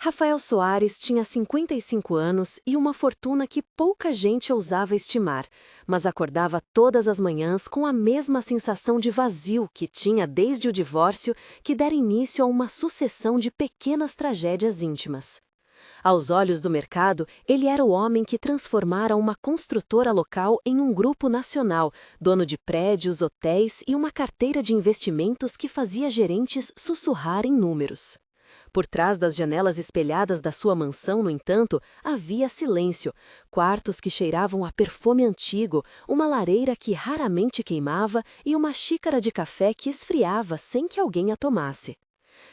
Rafael Soares tinha 55 anos e uma fortuna que pouca gente ousava estimar, mas acordava todas as manhãs com a mesma sensação de vazio que tinha desde o divórcio, que dera início a uma sucessão de pequenas tragédias íntimas. Aos olhos do mercado, ele era o homem que transformara uma construtora local em um grupo nacional, dono de prédios, hotéis e uma carteira de investimentos que fazia gerentes sussurrar em números. Por trás das janelas espelhadas da sua mansão, no entanto, havia silêncio, quartos que cheiravam a perfume antigo, uma lareira que raramente queimava e uma xícara de café que esfriava sem que alguém a tomasse.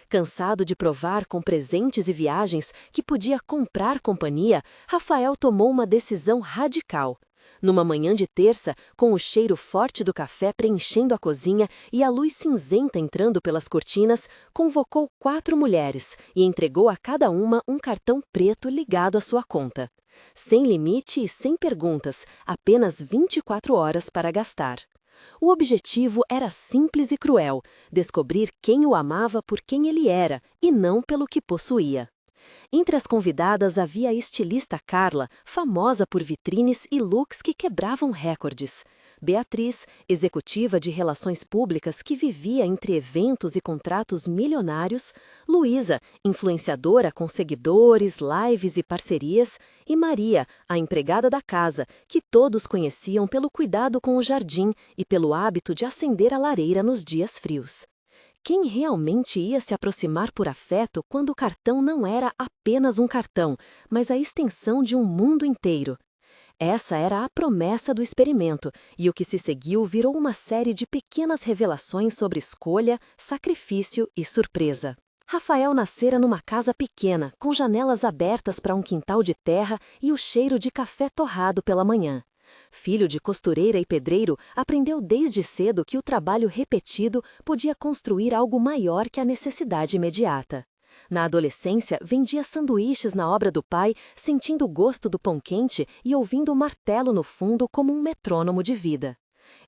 Cansado de provar com presentes e viagens que podia comprar companhia, Rafael tomou uma decisão radical. Numa manhã de terça, com o cheiro forte do café preenchendo a cozinha e a luz cinzenta entrando pelas cortinas, convocou 4 mulheres e entregou a cada uma um cartão preto ligado à sua conta. Sem limite e sem perguntas, apenas 24 horas para gastar. O objetivo era simples e cruel: descobrir quem o amava por quem ele era, e não pelo que possuía. Entre as convidadas havia a estilista Carla, famosa por vitrines e looks que quebravam recordes. Beatriz, executiva de relações públicas que vivia entre eventos e contratos milionários. Luísa, influenciadora com seguidores, lives e parcerias. E Maria, a empregada da casa, que todos conheciam pelo cuidado com o jardim e pelo hábito de acender a lareira nos dias frios. Quem realmente ia se aproximar por afeto quando o cartão não era apenas um cartão, mas a extensão de um mundo inteiro? Essa era a promessa do experimento, e o que se seguiu virou uma série de pequenas revelações sobre escolha, sacrifício e surpresa. Rafael nascera numa casa pequena, com janelas abertas para um quintal de terra e o cheiro de café torrado pela manhã. Filho de costureira e pedreiro, aprendeu desde cedo que o trabalho repetido podia construir algo maior que a necessidade imediata. Na adolescência, vendia sanduíches na obra do pai, sentindo o gosto do pão quente e ouvindo o martelo no fundo como um metrônomo de vida.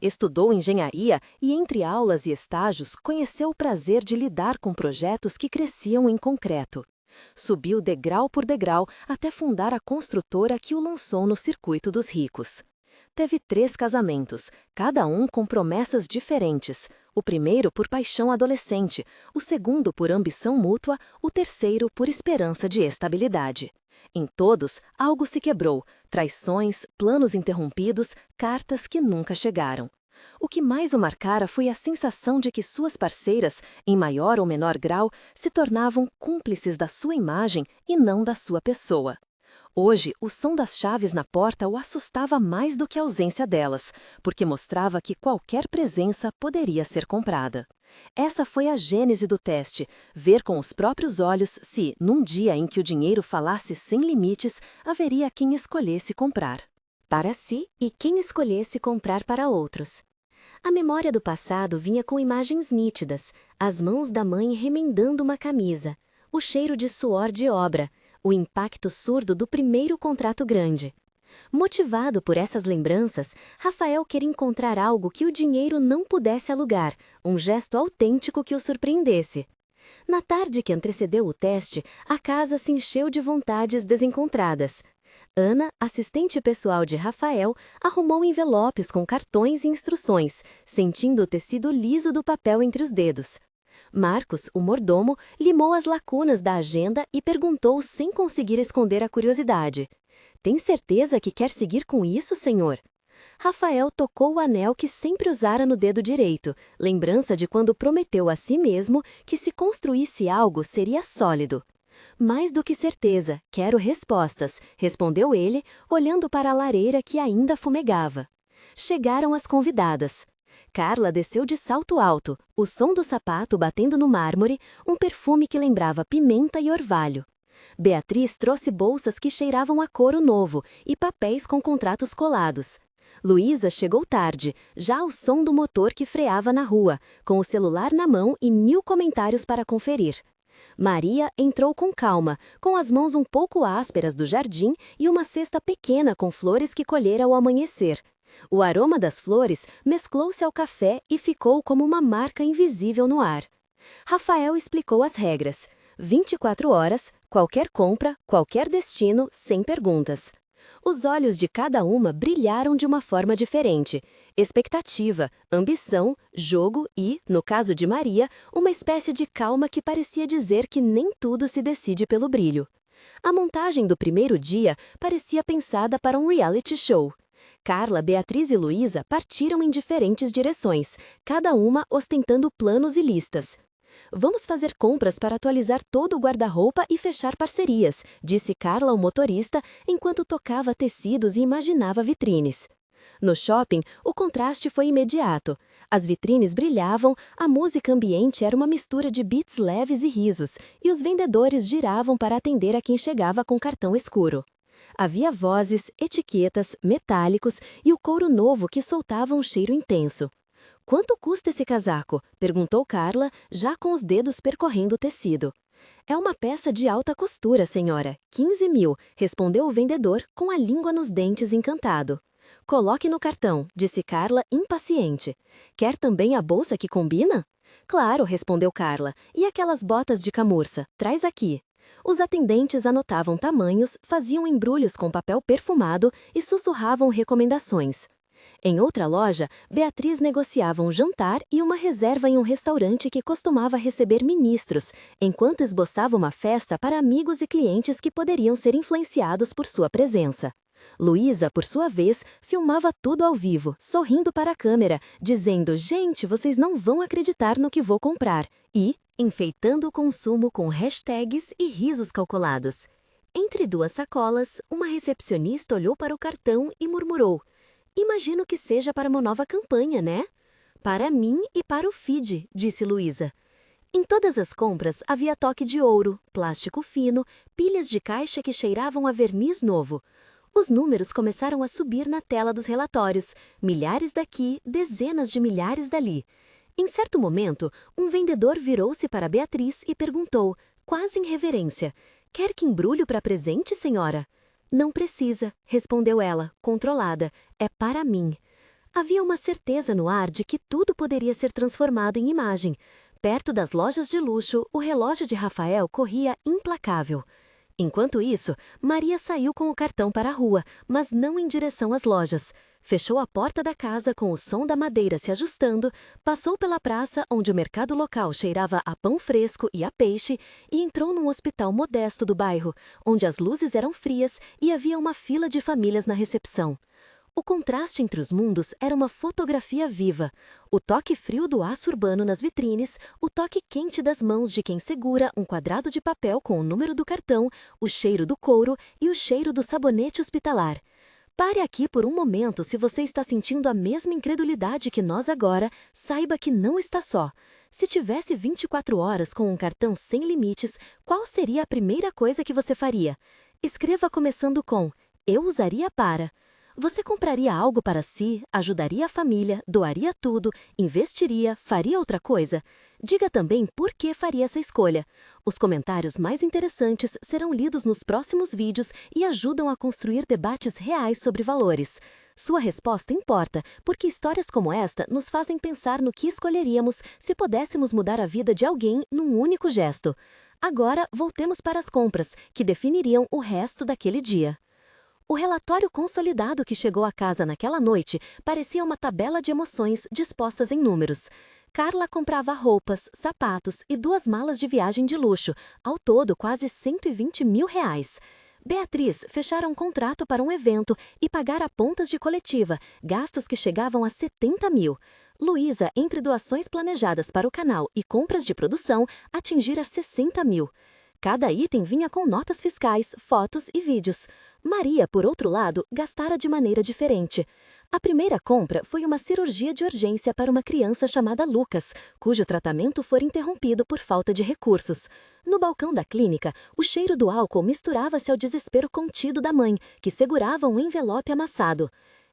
Estudou engenharia e, entre aulas e estágios, conheceu o prazer de lidar com projetos que cresciam em concreto. Subiu degrau por degrau até fundar a construtora que o lançou no circuito dos ricos. Teve 3 casamentos, cada um com promessas diferentes. O primeiro por paixão adolescente, o segundo por ambição mútua, o terceiro por esperança de estabilidade. Em todos, algo se quebrou: traições, planos interrompidos, cartas que nunca chegaram. O que mais o marcara foi a sensação de que suas parceiras, em maior ou menor grau, se tornavam cúmplices da sua imagem e não da sua pessoa. Hoje, o som das chaves na porta o assustava mais do que a ausência delas, porque mostrava que qualquer presença poderia ser comprada. Essa foi a gênese do teste: ver com os próprios olhos se, num dia em que o dinheiro falasse sem limites, haveria quem escolhesse comprar para si e quem escolhesse comprar para outros. A memória do passado vinha com imagens nítidas: as mãos da mãe remendando uma camisa, o cheiro de suor de obra, o impacto surdo do primeiro contrato grande. Motivado por essas lembranças, Rafael queria encontrar algo que o dinheiro não pudesse alugar, um gesto autêntico que o surpreendesse. Na tarde que antecedeu o teste, a casa se encheu de vontades desencontradas. Ana, assistente pessoal de Rafael, arrumou envelopes com cartões e instruções, sentindo o tecido liso do papel entre os dedos. Marcos, o mordomo, limou as lacunas da agenda e perguntou sem conseguir esconder a curiosidade: "Tem certeza que quer seguir com isso, senhor?" Rafael tocou o anel que sempre usara no dedo direito, lembrança de quando prometeu a si mesmo que se construísse algo seria sólido. "Mais do que certeza, quero respostas", respondeu ele, olhando para a lareira que ainda fumegava. Chegaram as convidadas. Carla desceu de salto alto, o som do sapato batendo no mármore, um perfume que lembrava pimenta e orvalho. Beatriz trouxe bolsas que cheiravam a couro novo e papéis com contratos colados. Luísa chegou tarde, já ao som do motor que freava na rua, com o celular na mão e 1000 comentários para conferir. Maria entrou com calma, com as mãos um pouco ásperas do jardim e uma cesta pequena com flores que colhera ao amanhecer. O aroma das flores mesclou-se ao café e ficou como uma marca invisível no ar. Rafael explicou as regras: 24 horas, Qualquer compra, qualquer destino, sem perguntas. Os olhos de cada uma brilharam de uma forma diferente. Expectativa, ambição, jogo e, no caso de Maria, uma espécie de calma que parecia dizer que nem tudo se decide pelo brilho. A montagem do primeiro dia parecia pensada para um reality show. Carla, Beatriz e Luísa partiram em diferentes direções, cada uma ostentando planos e listas. Vamos fazer compras para atualizar todo o guarda-roupa e fechar parcerias, disse Carla ao motorista enquanto tocava tecidos e imaginava vitrines. No shopping, o contraste foi imediato. As vitrines brilhavam, a música ambiente era uma mistura de beats leves e risos, e os vendedores giravam para atender a quem chegava com cartão escuro. Havia vozes, etiquetas, metálicos e o couro novo que soltava um cheiro intenso. "Quanto custa esse casaco?" perguntou Carla, já com os dedos percorrendo o tecido. "É uma peça de alta costura, senhora. 15 mil", respondeu o vendedor, com a língua nos dentes, encantado. "Coloque no cartão", disse Carla, impaciente. "Quer também a bolsa que combina?" "Claro", respondeu Carla. "E aquelas botas de camurça? Traz aqui." Os atendentes anotavam tamanhos, faziam embrulhos com papel perfumado e sussurravam recomendações. Em outra loja, Beatriz negociava um jantar e uma reserva em um restaurante que costumava receber ministros, enquanto esboçava uma festa para amigos e clientes que poderiam ser influenciados por sua presença. Luísa, por sua vez, filmava tudo ao vivo, sorrindo para a câmera, dizendo: "Gente, vocês não vão acreditar no que vou comprar", e enfeitando o consumo com hashtags e risos calculados. Entre duas sacolas, uma recepcionista olhou para o cartão e murmurou: "Imagino que seja para uma nova campanha, né?" "Para mim e para o feed", disse Luísa. Em todas as compras havia toque de ouro, plástico fino, pilhas de caixa que cheiravam a verniz novo. Os números começaram a subir na tela dos relatórios, milhares daqui, dezenas de milhares dali. Em certo momento, um vendedor virou-se para Beatriz e perguntou, quase em reverência: "Quer que embrulho para presente, senhora?" "Não precisa", respondeu ela, controlada. "É para mim." Havia uma certeza no ar de que tudo poderia ser transformado em imagem. Perto das lojas de luxo, o relógio de Rafael corria implacável. Enquanto isso, Maria saiu com o cartão para a rua, mas não em direção às lojas. Fechou a porta da casa com o som da madeira se ajustando, passou pela praça onde o mercado local cheirava a pão fresco e a peixe e entrou num hospital modesto do bairro, onde as luzes eram frias e havia uma fila de famílias na recepção. O contraste entre os mundos era uma fotografia viva. O toque frio do aço urbano nas vitrines, o toque quente das mãos de quem segura um quadrado de papel com o número do cartão, o cheiro do couro e o cheiro do sabonete hospitalar. Pare aqui por um momento se você está sentindo a mesma incredulidade que nós agora, saiba que não está só. Se tivesse 24 horas com um cartão sem limites, qual seria a primeira coisa que você faria? Escreva começando com: "Eu usaria para." Você compraria algo para si, ajudaria a família, doaria tudo, investiria, faria outra coisa? Diga também por que faria essa escolha. Os comentários mais interessantes serão lidos nos próximos vídeos e ajudam a construir debates reais sobre valores. Sua resposta importa, porque histórias como esta nos fazem pensar no que escolheríamos se pudéssemos mudar a vida de alguém num único gesto. Agora, voltemos para as compras, que definiriam o resto daquele dia. O relatório consolidado que chegou à casa naquela noite parecia uma tabela de emoções dispostas em números. Carla comprava roupas, sapatos e 2 malas de viagem de luxo, ao todo quase 120 mil reais. Beatriz fechara um contrato para um evento e pagara pontas de coletiva, gastos que chegavam a 70 mil. Luísa, entre doações planejadas para o canal e compras de produção, atingira 60 mil. Cada item vinha com notas fiscais, fotos e vídeos. Maria, por outro lado, gastara de maneira diferente. A primeira compra foi uma cirurgia de urgência para uma criança chamada Lucas, cujo tratamento foi interrompido por falta de recursos. No balcão da clínica, o cheiro do álcool misturava-se ao desespero contido da mãe, que segurava um envelope amassado.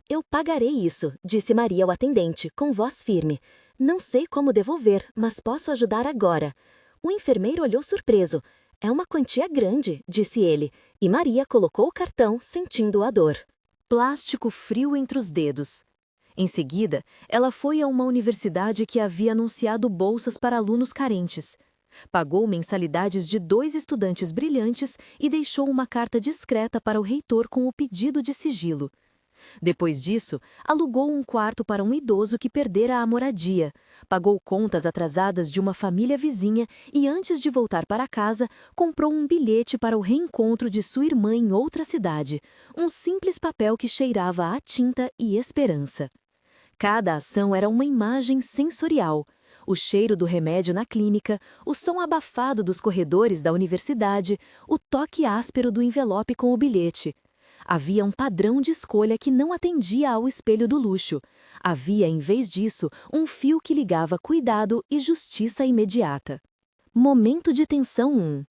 "Eu pagarei isso", disse Maria ao atendente, com voz firme. "Não sei como devolver, mas posso ajudar agora." O enfermeiro olhou surpreso. "É uma quantia grande", disse ele, e Maria colocou o cartão, sentindo a dor. Plástico frio entre os dedos. Em seguida, ela foi a uma universidade que havia anunciado bolsas para alunos carentes. Pagou mensalidades de 2 estudantes brilhantes e deixou uma carta discreta para o reitor com o pedido de sigilo. Depois disso, alugou um quarto para um idoso que perdera a moradia, pagou contas atrasadas de uma família vizinha e, antes de voltar para casa, comprou um bilhete para o reencontro de sua irmã em outra cidade, um simples papel que cheirava a tinta e esperança. Cada ação era uma imagem sensorial. O cheiro do remédio na clínica, o som abafado dos corredores da universidade, o toque áspero do envelope com o bilhete. Havia um padrão de escolha que não atendia ao espelho do luxo. Havia, em vez disso, um fio que ligava cuidado e justiça imediata. Momento de tensão 1.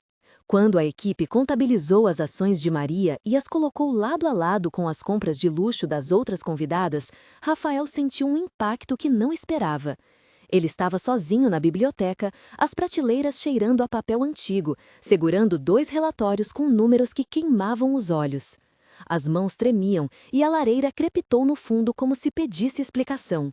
Quando a equipe contabilizou as ações de Maria e as colocou lado a lado com as compras de luxo das outras convidadas, Rafael sentiu um impacto que não esperava. Ele estava sozinho na biblioteca, as prateleiras cheirando a papel antigo, segurando 2 relatórios com números que queimavam os olhos. As mãos tremiam e a lareira crepitou no fundo como se pedisse explicação.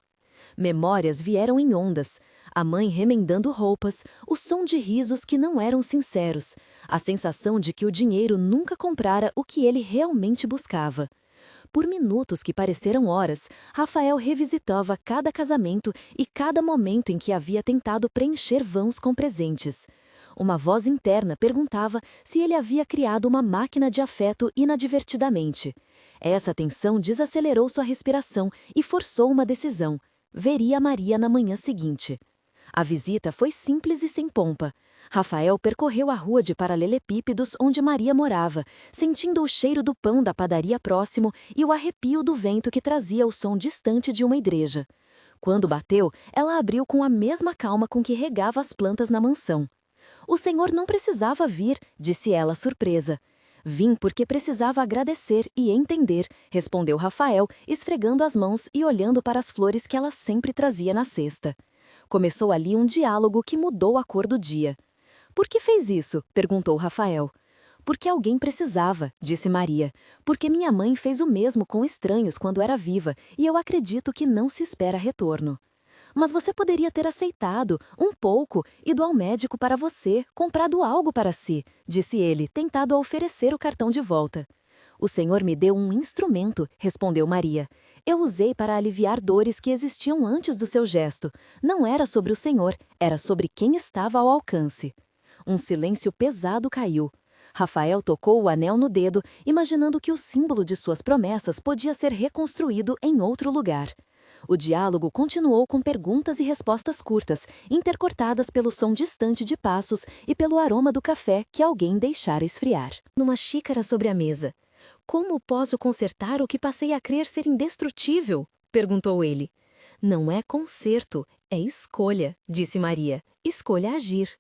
Memórias vieram em ondas, a mãe remendando roupas, o som de risos que não eram sinceros, a sensação de que o dinheiro nunca comprara o que ele realmente buscava. Por minutos que pareceram horas, Rafael revisitava cada casamento e cada momento em que havia tentado preencher vãos com presentes. Uma voz interna perguntava se ele havia criado uma máquina de afeto inadvertidamente. Essa tensão desacelerou sua respiração e forçou uma decisão. Veria Maria na manhã seguinte. A visita foi simples e sem pompa. Rafael percorreu a rua de paralelepípedos onde Maria morava, sentindo o cheiro do pão da padaria próximo e o arrepio do vento que trazia o som distante de uma igreja. Quando bateu, ela abriu com a mesma calma com que regava as plantas na mansão. "O senhor não precisava vir", disse ela surpresa. "Vim porque precisava agradecer e entender", respondeu Rafael, esfregando as mãos e olhando para as flores que ela sempre trazia na cesta. Começou ali um diálogo que mudou a cor do dia. "Por que fez isso?", perguntou Rafael. "Porque alguém precisava", disse Maria. "Porque minha mãe fez o mesmo com estranhos quando era viva, e eu acredito que não se espera retorno." "Mas você poderia ter aceitado, um pouco, ido ao médico para você, comprado algo para si", disse ele, tentado a oferecer o cartão de volta. "O senhor me deu um instrumento", respondeu Maria. "Eu usei para aliviar dores que existiam antes do seu gesto. Não era sobre o senhor, era sobre quem estava ao alcance." Um silêncio pesado caiu. Rafael tocou o anel no dedo, imaginando que o símbolo de suas promessas podia ser reconstruído em outro lugar. O diálogo continuou com perguntas e respostas curtas, intercortadas pelo som distante de passos e pelo aroma do café que alguém deixara esfriar. Numa xícara sobre a mesa. "Como posso consertar o que passei a crer ser indestrutível?", perguntou ele. "Não é conserto, é escolha", disse Maria. "Escolha agir."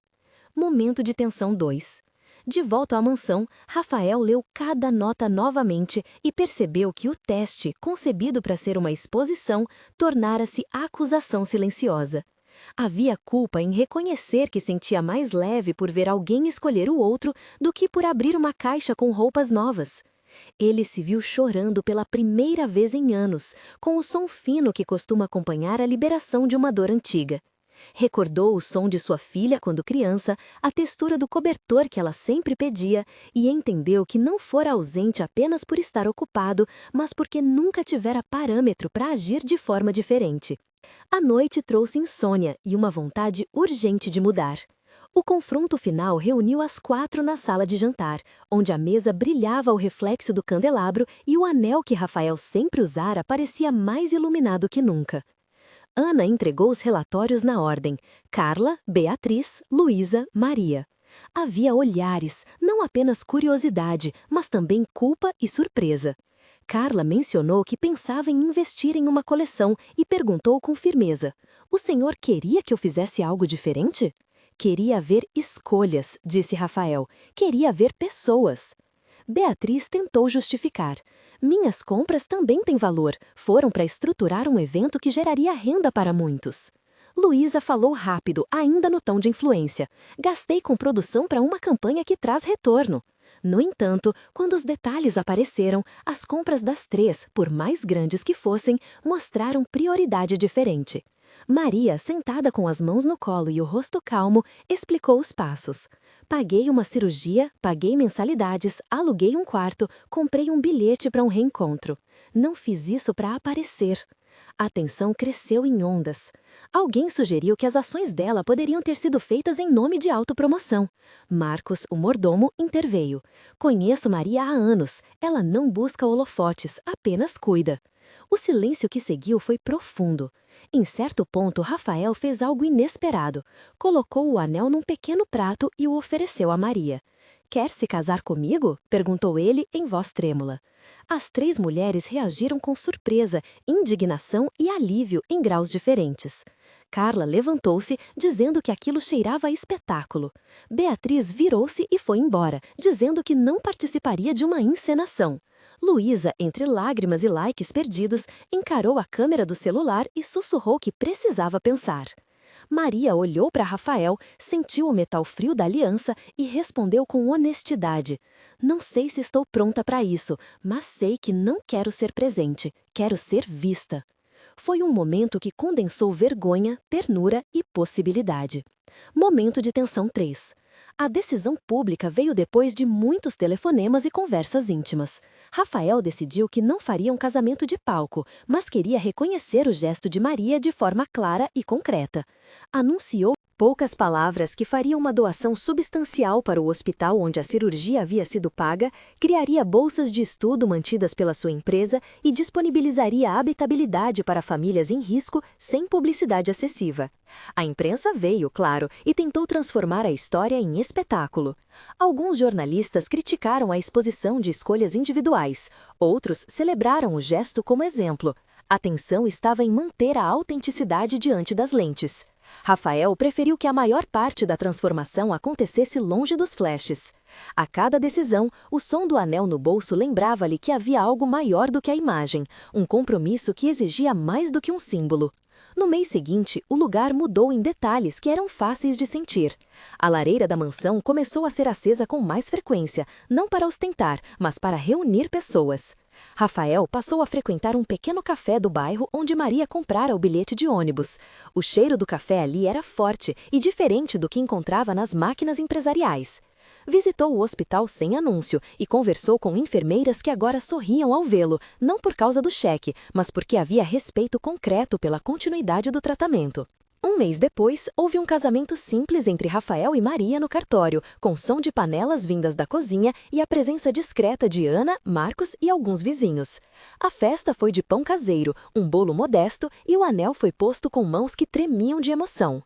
Momento de tensão 2. De volta à mansão, Rafael leu cada nota novamente e percebeu que o teste, concebido para ser uma exposição, tornara-se acusação silenciosa. Havia culpa em reconhecer que sentia mais leve por ver alguém escolher o outro do que por abrir uma caixa com roupas novas. Ele se viu chorando pela primeira vez em anos, com o som fino que costuma acompanhar a liberação de uma dor antiga. Recordou o som de sua filha quando criança, a textura do cobertor que ela sempre pedia e entendeu que não fora ausente apenas por estar ocupado, mas porque nunca tivera parâmetro para agir de forma diferente. A noite trouxe insônia e uma vontade urgente de mudar. O confronto final reuniu as 4 na sala de jantar, onde a mesa brilhava ao reflexo do candelabro e o anel que Rafael sempre usara parecia mais iluminado que nunca. Ana entregou os relatórios na ordem: Carla, Beatriz, Luísa, Maria. Havia olhares, não apenas curiosidade, mas também culpa e surpresa. Carla mencionou que pensava em investir em uma coleção e perguntou com firmeza: "O senhor queria que eu fizesse algo diferente?" "Queria ver escolhas", disse Rafael. "Queria ver pessoas." Beatriz tentou justificar. "Minhas compras também têm valor. Foram para estruturar um evento que geraria renda para muitos." Luísa falou rápido, ainda no tom de influência. "Gastei com produção para uma campanha que traz retorno." No entanto, quando os detalhes apareceram, as compras das 3, por mais grandes que fossem, mostraram prioridade diferente. Maria, sentada com as mãos no colo e o rosto calmo, explicou os passos. Paguei uma cirurgia, paguei mensalidades, aluguei um quarto, comprei um bilhete para um reencontro. Não fiz isso para aparecer. A tensão cresceu em ondas. Alguém sugeriu que as ações dela poderiam ter sido feitas em nome de autopromoção. Marcos, o mordomo, interveio. Conheço Maria há anos. Ela não busca holofotes, apenas cuida. O silêncio que seguiu foi profundo. Em certo ponto, Rafael fez algo inesperado. Colocou o anel num pequeno prato e o ofereceu a Maria. "Quer se casar comigo?" perguntou ele em voz trêmula. As três mulheres reagiram com surpresa, indignação e alívio em graus diferentes. Carla levantou-se, dizendo que aquilo cheirava a espetáculo. Beatriz virou-se e foi embora, dizendo que não participaria de uma encenação. Luísa, entre lágrimas e likes perdidos, encarou a câmera do celular e sussurrou que precisava pensar. Maria olhou para Rafael, sentiu o metal frio da aliança e respondeu com honestidade: "Não sei se estou pronta para isso, mas sei que não quero ser presente, quero ser vista." Foi um momento que condensou vergonha, ternura e possibilidade. Momento de tensão 3. A decisão pública veio depois de muitos telefonemas e conversas íntimas. Rafael decidiu que não faria um casamento de palco, mas queria reconhecer o gesto de Maria de forma clara e concreta. Anunciou poucas palavras que faria uma doação substancial para o hospital onde a cirurgia havia sido paga, criaria bolsas de estudo mantidas pela sua empresa e disponibilizaria habitabilidade para famílias em risco sem publicidade excessiva. A imprensa veio, claro, e tentou transformar a história em espetáculo. Alguns jornalistas criticaram a exposição de escolhas individuais, outros celebraram o gesto como exemplo. A tensão estava em manter a autenticidade diante das lentes. Rafael preferiu que a maior parte da transformação acontecesse longe dos flashes. A cada decisão, o som do anel no bolso lembrava-lhe que havia algo maior do que a imagem, um compromisso que exigia mais do que um símbolo. No mês seguinte, o lugar mudou em detalhes que eram fáceis de sentir. A lareira da mansão começou a ser acesa com mais frequência, não para ostentar, mas para reunir pessoas. Rafael passou a frequentar um pequeno café do bairro onde Maria comprara o bilhete de ônibus. O cheiro do café ali era forte e diferente do que encontrava nas máquinas empresariais. Visitou o hospital sem anúncio e conversou com enfermeiras que agora sorriam ao vê-lo, não por causa do cheque, mas porque havia respeito concreto pela continuidade do tratamento. Um mês depois, houve um casamento simples entre Rafael e Maria no cartório, com som de panelas vindas da cozinha e a presença discreta de Ana, Marcos e alguns vizinhos. A festa foi de pão caseiro, um bolo modesto e o anel foi posto com mãos que tremiam de emoção.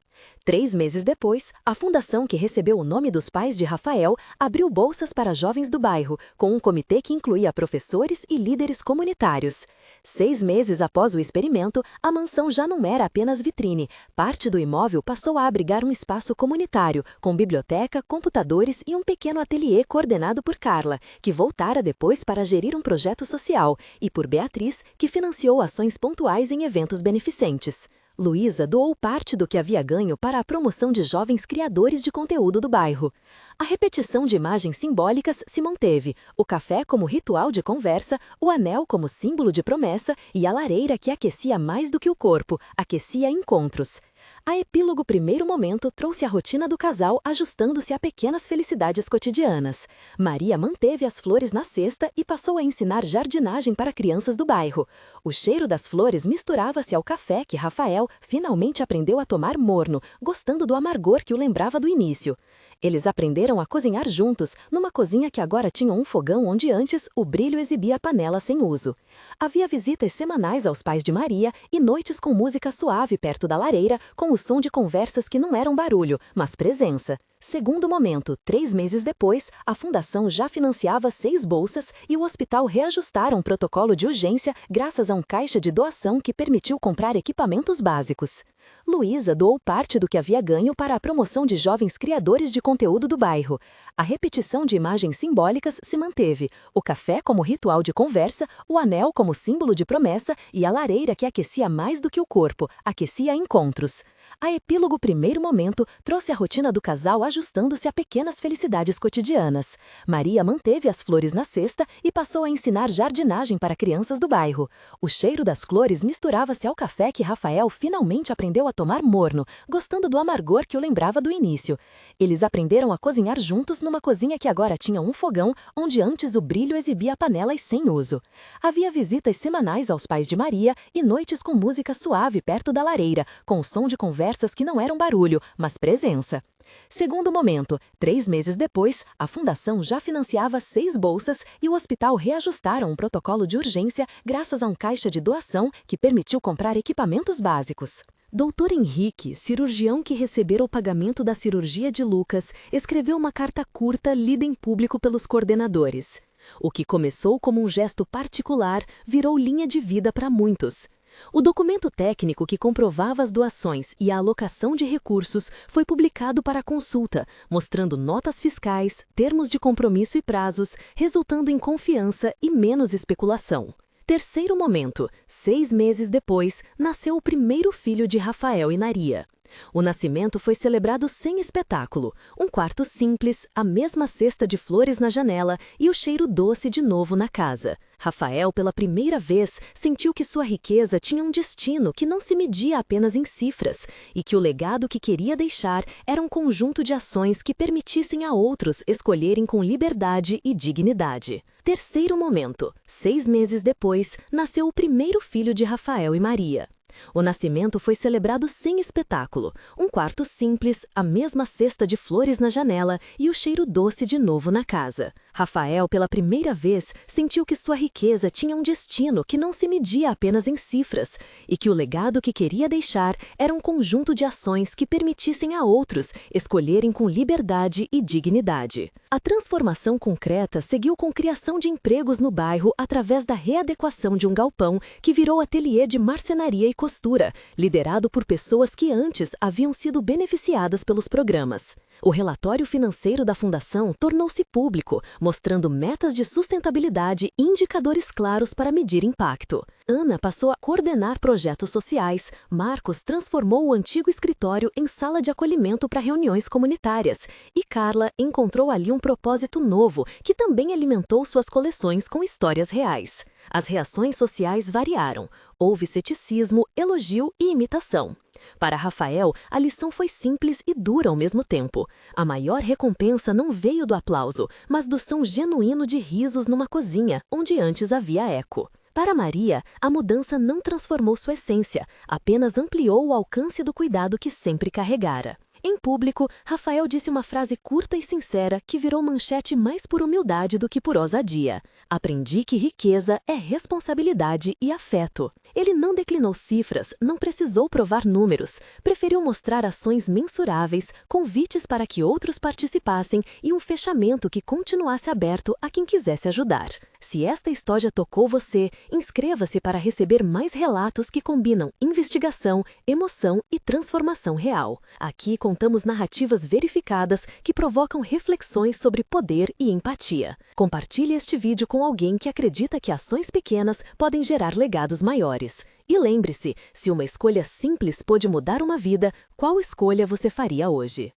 3 meses depois, a fundação que recebeu o nome dos pais de Rafael abriu bolsas para jovens do bairro, com um comitê que incluía professores e líderes comunitários. 6 meses após o experimento, a mansão já não era apenas vitrine. Parte do imóvel passou a abrigar um espaço comunitário, com biblioteca, computadores e um pequeno ateliê coordenado por Carla, que voltara depois para gerir um projeto social, e por Beatriz, que financiou ações pontuais em eventos beneficentes. Luísa doou parte do que havia ganho para a promoção de jovens criadores de conteúdo do bairro. A repetição de imagens simbólicas se manteve, o café como ritual de conversa, o anel como símbolo de promessa e a lareira que aquecia mais do que o corpo, aquecia encontros. A epílogo primeiro momento trouxe a rotina do casal ajustando-se a pequenas felicidades cotidianas. Maria manteve as flores na cesta e passou a ensinar jardinagem para crianças do bairro. O cheiro das flores misturava-se ao café que Rafael finalmente aprendeu a tomar morno, gostando do amargor que o lembrava do início. Eles aprenderam a cozinhar juntos, numa cozinha que agora tinha um fogão onde antes o brilho exibia panela sem uso. Havia visitas semanais aos pais de Maria e noites com música suave perto da lareira, com o som de conversas que não eram barulho, mas presença. Segundo momento, 3 meses depois, a fundação já financiava 6 bolsas e o hospital reajustara um protocolo de urgência graças a um caixa de doação que permitiu comprar equipamentos básicos. Luísa doou parte do que havia ganho para a promoção de jovens criadores de conteúdo do bairro. A repetição de imagens simbólicas se manteve, o café como ritual de conversa, o anel como símbolo de promessa e a lareira que aquecia mais do que o corpo, aquecia encontros. A epílogo primeiro momento trouxe a rotina do casal ajustando-se a pequenas felicidades cotidianas. Maria manteve as flores na cesta e passou a ensinar jardinagem para crianças do bairro. O cheiro das flores misturava-se ao café que Rafael finalmente aprendeu aprendeu a tomar morno, gostando do amargor que o lembrava do início. Eles aprenderam a cozinhar juntos numa cozinha que agora tinha um fogão, onde antes o brilho exibia panelas sem uso. Havia visitas semanais aos pais de Maria e noites com música suave perto da lareira, com o som de conversas que não eram barulho, mas presença. Segundo momento, 3 meses depois, a fundação já financiava 6 bolsas e o hospital reajustaram um protocolo de urgência graças a um caixa de doação que permitiu comprar equipamentos básicos. Dr. Henrique, cirurgião que recebera o pagamento da cirurgia de Lucas, escreveu uma carta curta lida em público pelos coordenadores. O que começou como um gesto particular virou linha de vida para muitos. O documento técnico que comprovava as doações e a alocação de recursos foi publicado para consulta, mostrando notas fiscais, termos de compromisso e prazos, resultando em confiança e menos especulação. Terceiro momento, 6 meses depois, nasceu o primeiro filho de Rafael e Naria. O nascimento foi celebrado sem espetáculo, um quarto simples, a mesma cesta de flores na janela e o cheiro doce de novo na casa. Rafael, pela primeira vez, sentiu que sua riqueza tinha um destino que não se media apenas em cifras e que o legado que queria deixar era um conjunto de ações que permitissem a outros escolherem com liberdade e dignidade. Terceiro momento, 6 meses depois, nasceu o primeiro filho de Rafael e Maria. O nascimento foi celebrado sem espetáculo, um quarto simples, a mesma cesta de flores na janela e o cheiro doce de novo na casa. Rafael, pela primeira vez, sentiu que sua riqueza tinha um destino que não se media apenas em cifras e que o legado que queria deixar era um conjunto de ações que permitissem a outros escolherem com liberdade e dignidade. A transformação concreta seguiu com criação de empregos no bairro através da readequação de um galpão que virou ateliê de marcenaria e costura, liderado por pessoas que antes haviam sido beneficiadas pelos programas. O relatório financeiro da fundação tornou-se público, mostrando metas de sustentabilidade e indicadores claros para medir impacto. Ana passou a coordenar projetos sociais, Marcos transformou o antigo escritório em sala de acolhimento para reuniões comunitárias e Carla encontrou ali um propósito novo que também alimentou suas coleções com histórias reais. As reações sociais variaram. Houve ceticismo, elogio e imitação. Para Rafael, a lição foi simples e dura ao mesmo tempo. A maior recompensa não veio do aplauso, mas do som genuíno de risos numa cozinha, onde antes havia eco. Para Maria, a mudança não transformou sua essência, apenas ampliou o alcance do cuidado que sempre carregara. Em público, Rafael disse uma frase curta e sincera que virou manchete mais por humildade do que por ousadia. Aprendi que riqueza é responsabilidade e afeto. Ele não declinou cifras, não precisou provar números, preferiu mostrar ações mensuráveis, convites para que outros participassem e um fechamento que continuasse aberto a quem quisesse ajudar. Se esta história tocou você, inscreva-se para receber mais relatos que combinam investigação, emoção e transformação real. Aqui contamos narrativas verificadas que provocam reflexões sobre poder e empatia. Compartilhe este vídeo com alguém que acredita que ações pequenas podem gerar legados maiores. E lembre-se, se uma escolha simples pôde mudar uma vida, qual escolha você faria hoje?